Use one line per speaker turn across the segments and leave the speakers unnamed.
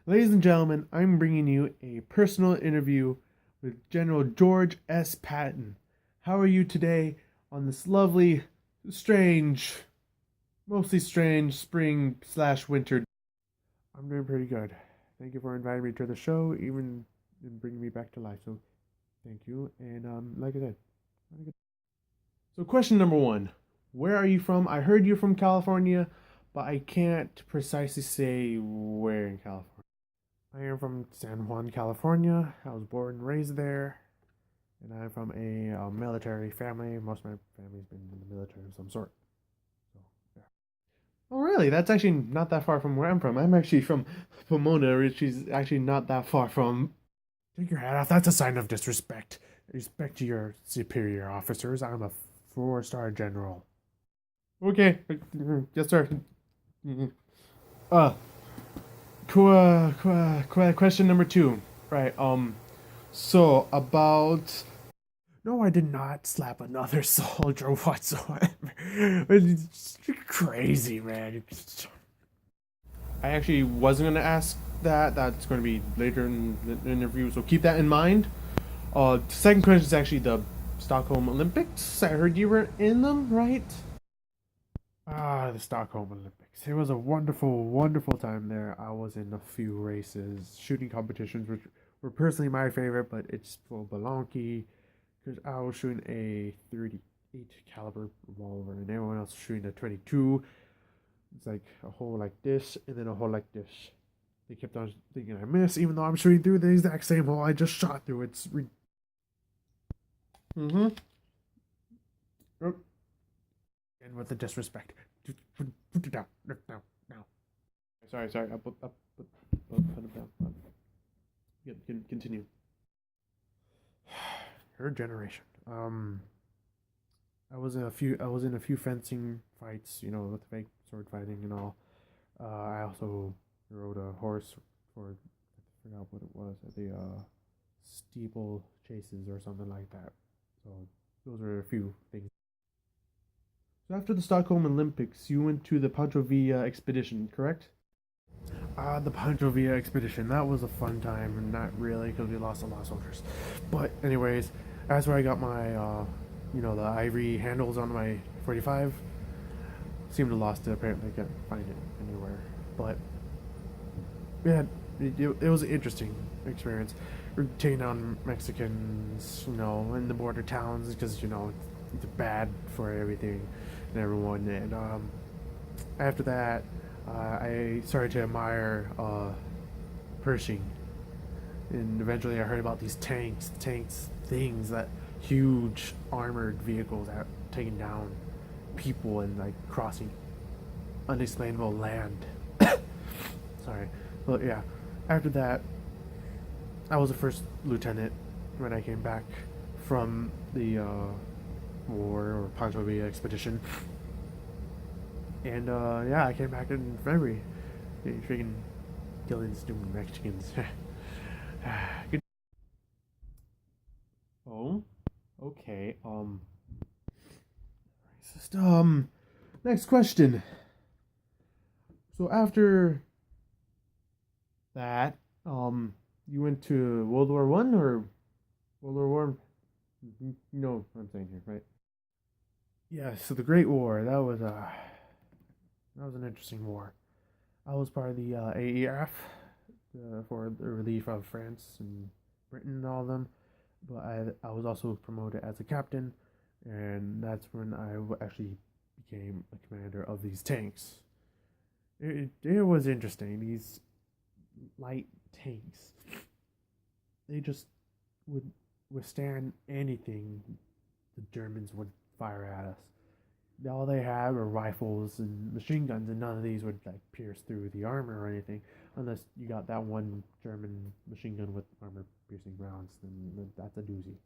Ladies and gentlemen, I'm bringing you a personal interview with General George S Patton. How are you today on this lovely, strange, mostly strange spring slash winter? I'm doing pretty good. Thank you for inviting me to the show, even and bringing me back to life. So thank you. And like I said, so question number one: where are you from? I heard you're from California, but I can't precisely say where in California. I am from San Juan, California. I was born and raised there, and I'm from a military family. Most of my family's been in the military of some sort. So, yeah. Oh, really? That's actually not that far from where I'm from. I'm actually from Pomona, which is actually not that far from. Take your hat off. That's a sign of disrespect. Respect to your superior officers. I'm a four-star general. Okay. Yes, sir. Uh, question number two. Right. So about no, I did not slap another soldier whatsoever. It's crazy, man. I actually wasn't gonna ask that. That's going to be later in the interview, so keep that in mind. Second question is actually the Stockholm Olympics. I heard you were in them, right? The Stockholm Olympics. It was a wonderful, wonderful time there. I was in a few races, shooting competitions, which were personally my favorite, but it's for Balonki because I was shooting a 38 caliber revolver, and everyone else was shooting a 22. It's like a hole like this, and then a hole like this. They kept on thinking I missed, even though I'm shooting through the exact same hole I just shot through. It's mm-hmm. And with the disrespect. Put it down. Now. Now. Sorry. Put it down. Continue. Her generation. I was in a few fencing fights, with fake sword fighting and all. I also rode a horse for I forgot what it was at the steeple chases or something like that. So those were a few things. So after the Stockholm Olympics, you went to the Pancho Villa expedition, correct? The Pancho Villa expedition. That was a fun time, and not really because we lost a lot of soldiers. But anyways, that's where I got my, the ivory handles on my 45. Seemed to lost it. Apparently, I can't find it anywhere. But yeah, it was an interesting experience. We're taking down Mexicans, in the border towns because it's bad for everything and everyone. And after that, I started to admire Pershing, and eventually I heard about these things that huge armored vehicles that taking down people and like crossing unexplainable land. Sorry, but yeah. After that, I was a first lieutenant when I came back from the war or Pancho Villa expedition, and yeah, I came back in February. Freaking killing stupid Mexicans. Good. Oh, okay. Racist. Next question. So after that, you went to World War One or World War One? You know what I'm saying here, right? Yeah. So the Great War. That was an interesting war. I was part of the AEF for the relief of France and Britain and all of them. But I was also promoted as a captain, and that's when I actually became a commander of these tanks. It was interesting. These light tanks, they just would withstand anything the Germans would fire at us. All they had were rifles and machine guns, and none of these would like pierce through the armor or anything, unless you got that one German machine gun with armor-piercing rounds. Then that's a doozy.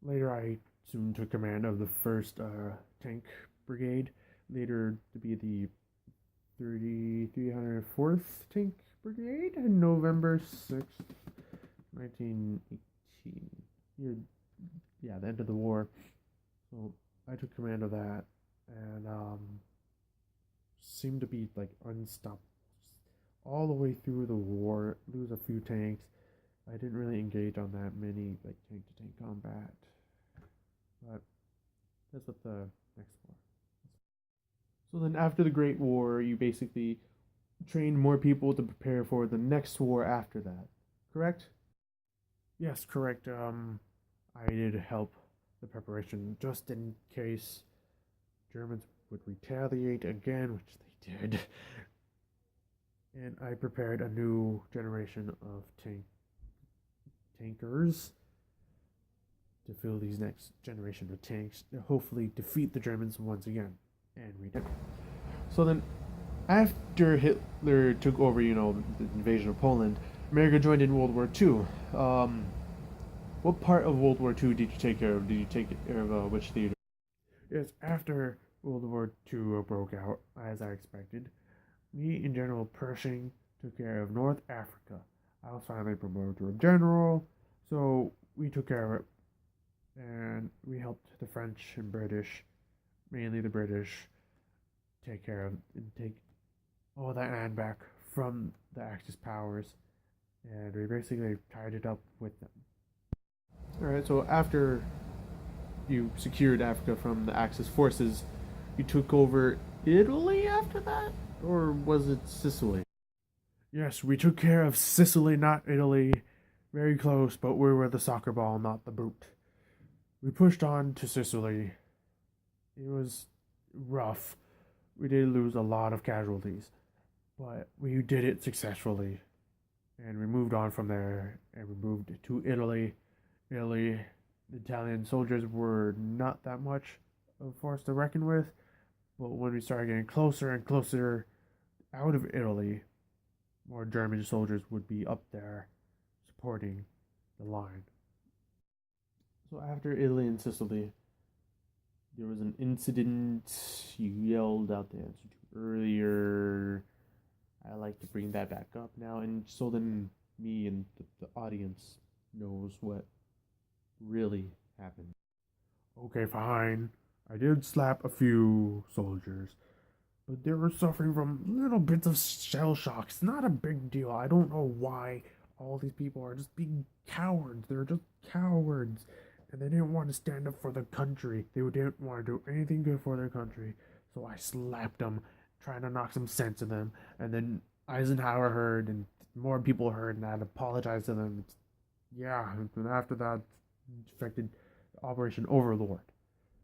Later, I soon took command of the first tank brigade, later to be the 304th Tank Brigade in November 6th, 1918. Yeah, the end of the war. So I took command of that, and seemed to be like all the way through the war, lose a few tanks. I didn't really engage on that many like tank to tank combat, but that's what the next war. So then after the Great War, you basically trained more people to prepare for the next war after that. Correct? Yes, correct. I did help the preparation just in case Germans would retaliate again, which they did. And I prepared a new generation of tankers to fill these next generation of tanks to hopefully defeat the Germans once again. And we did. So then, after Hitler took over, the invasion of Poland, America joined in World War II. What part of World War II did you take care of? Did you take care of which theater? Yes, after World War II broke out, as I expected, me and General Pershing took care of North Africa. I was finally promoted to a general, so we took care of it. And we helped the French and British, mainly the British, take care of and take all that land back from the Axis powers. And we basically tied it up with them. Alright, so after you secured Africa from the Axis forces, you took over Italy after that? Or was it Sicily? Yes, we took care of Sicily, not Italy. Very close, but we were the soccer ball, not the boot. We pushed on to Sicily. It was rough. We did lose a lot of casualties, but we did it successfully. And we moved on from there, and we moved to Italy. Italy, the Italian soldiers were not that much of a force to reckon with, but when we started getting closer and closer out of Italy, more German soldiers would be up there supporting the line. So after Italy and Sicily, there was an incident. You yelled out the answer to earlier. I like to bring that back up now, and so then me and the audience knows what really happened. Okay, fine. I did slap a few soldiers, but they were suffering from little bits of shell shock. It's not a big deal. I don't know why all these people are just being cowards. They're just cowards. And they didn't want to stand up for the country. They didn't want to do anything good for their country. So I slapped them, trying to knock some sense in them. And then Eisenhower heard, and more people heard, and I had to apologize to them. Yeah, and after that, it affected Operation Overlord.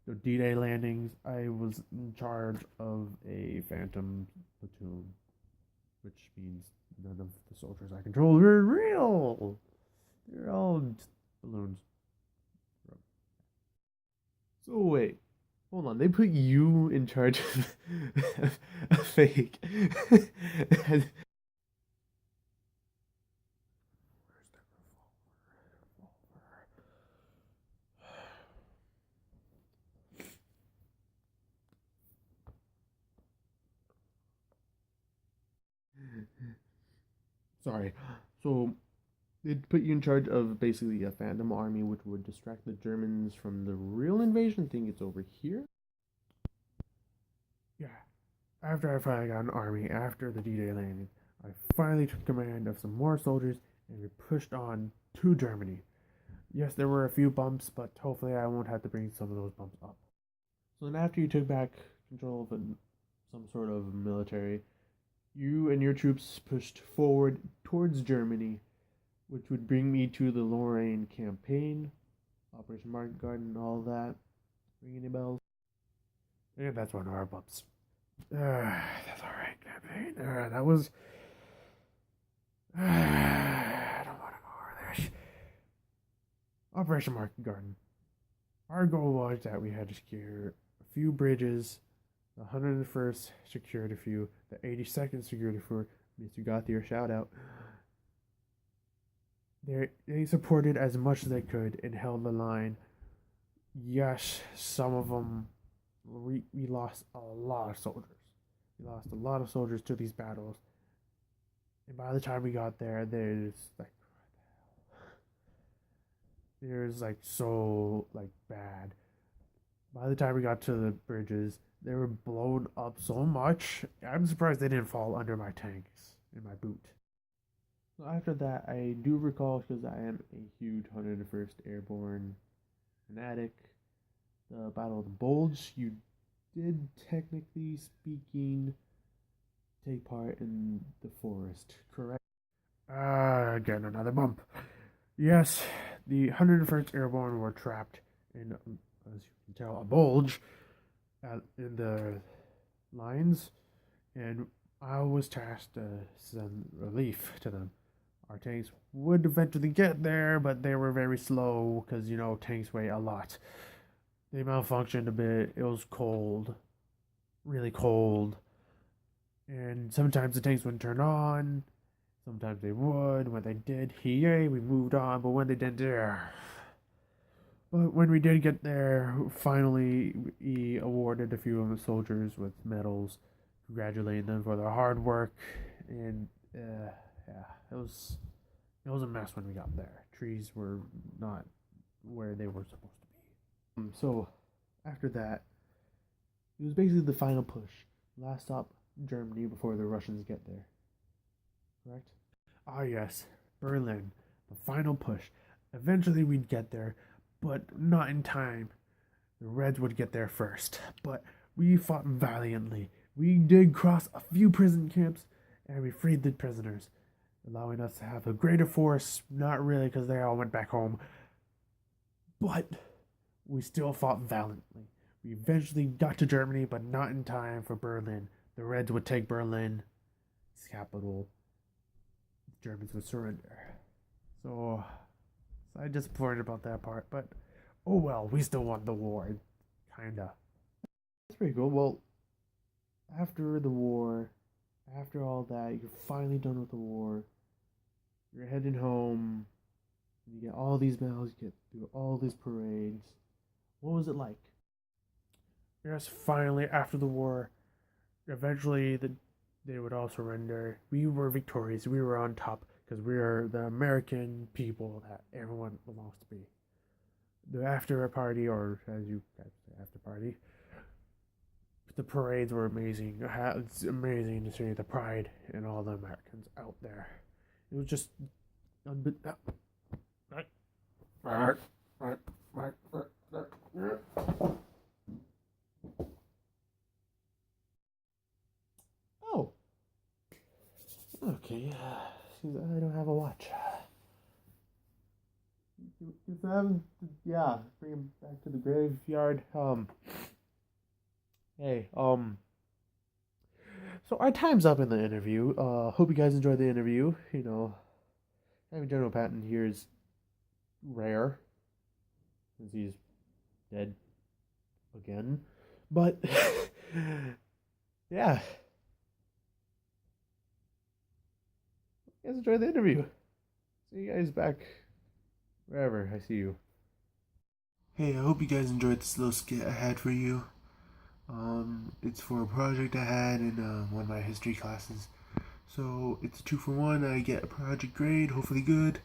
The D-Day landings, I was in charge of a Phantom platoon, which means none of the soldiers I controlled were real. They're all just balloons. So wait, hold on. They put you in charge of a fake. Where's that revolver? Sorry. So they put you in charge of basically a phantom army, which would distract the Germans from the real invasion. Think it's over here. Yeah. After I finally got an army, after the D-Day landing, I finally took command of some more soldiers, and we pushed on to Germany. Yes, there were a few bumps, but hopefully I won't have to bring some of those bumps up. So then after you took back control of some sort of military, you and your troops pushed forward towards Germany, which would bring me to the Lorraine campaign, Operation Market Garden, and all that. Ring any bells? Yeah, that's one of our bumps. That's alright, campaign. That was. I don't want to go over there. Operation Market Garden. Our goal was that we had to secure a few bridges. The 101st secured a few. The 82nd secured a few. Miss, you got your shout out. They supported as much as they could and held the line. Yes, some of them, we lost a lot of soldiers. We lost a lot of soldiers to these battles. And by the time we got there, there's like so like bad. By the time we got to the bridges, they were blown up so much. I'm surprised they didn't fall under my tanks. in my boot. So after that, I do recall, because I am a huge 101st Airborne fanatic, the Battle of the Bulge. You did, technically speaking, take part in the forest, correct? Again, another bump. Yes, the 101st Airborne were trapped in, as you can tell, a bulge in the lines, and I was tasked to send relief to them. Our tanks would eventually get there, but they were very slow because, tanks weigh a lot. They malfunctioned a bit. It was cold, really cold, and sometimes the tanks wouldn't turn on. Sometimes they would. When they did, yay, we moved on. But when they didn't, but when we did get there, finally, we awarded a few of the soldiers with medals, congratulating them for their hard work. And yeah, it was a mess when we got there. Trees were not where they were supposed to be. So after that, it was basically the final push. Last stop, Germany, before the Russians get there. Correct? Ah, yes, Berlin. The final push. Eventually we'd get there, but not in time. The Reds would get there first. But we fought valiantly. We did cross a few prison camps, and we freed the prisoners, allowing us to have a greater force. Not really, because they all went back home. But we still fought valiantly. We eventually got to Germany, but not in time for Berlin. The Reds would take Berlin, its capital. The Germans would surrender. So I'm disappointed about that part, but oh well, we still won the war. Kinda. That's pretty cool. Well, after the war, after all that, you're finally done with the war. You're heading home. You get all these medals, you get through all these parades. What was it like? Yes, finally, after the war, eventually they would all surrender. We were victorious. We were on top because we are the American people that everyone belongs to be. The after party, or as you guys say, after party, the parades were amazing. It's amazing to see the pride in all the Americans out there. It was just Oh, okay. Seems I don't have a watch. Yeah, bring him back to the graveyard. Hey, so our time's up in the interview. Hope you guys enjoyed the interview. Having General Patton here is rare, since he's dead again. But yeah, you guys enjoyed the interview. See you guys back wherever I see you. Hey, I hope you guys enjoyed this little skit I had for you. It's for a project I had in one of my history classes. So it's a 2-for-1. I get a project grade, hopefully good,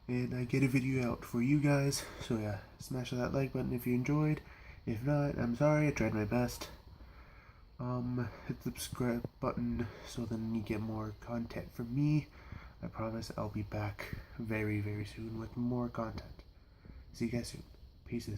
and I get a video out for you guys. So yeah, smash that like button if you enjoyed. If not, I'm sorry, I tried my best. Hit the subscribe button so then you get more content from me. I promise I'll be back very, very soon with more content. See you guys soon. Peace.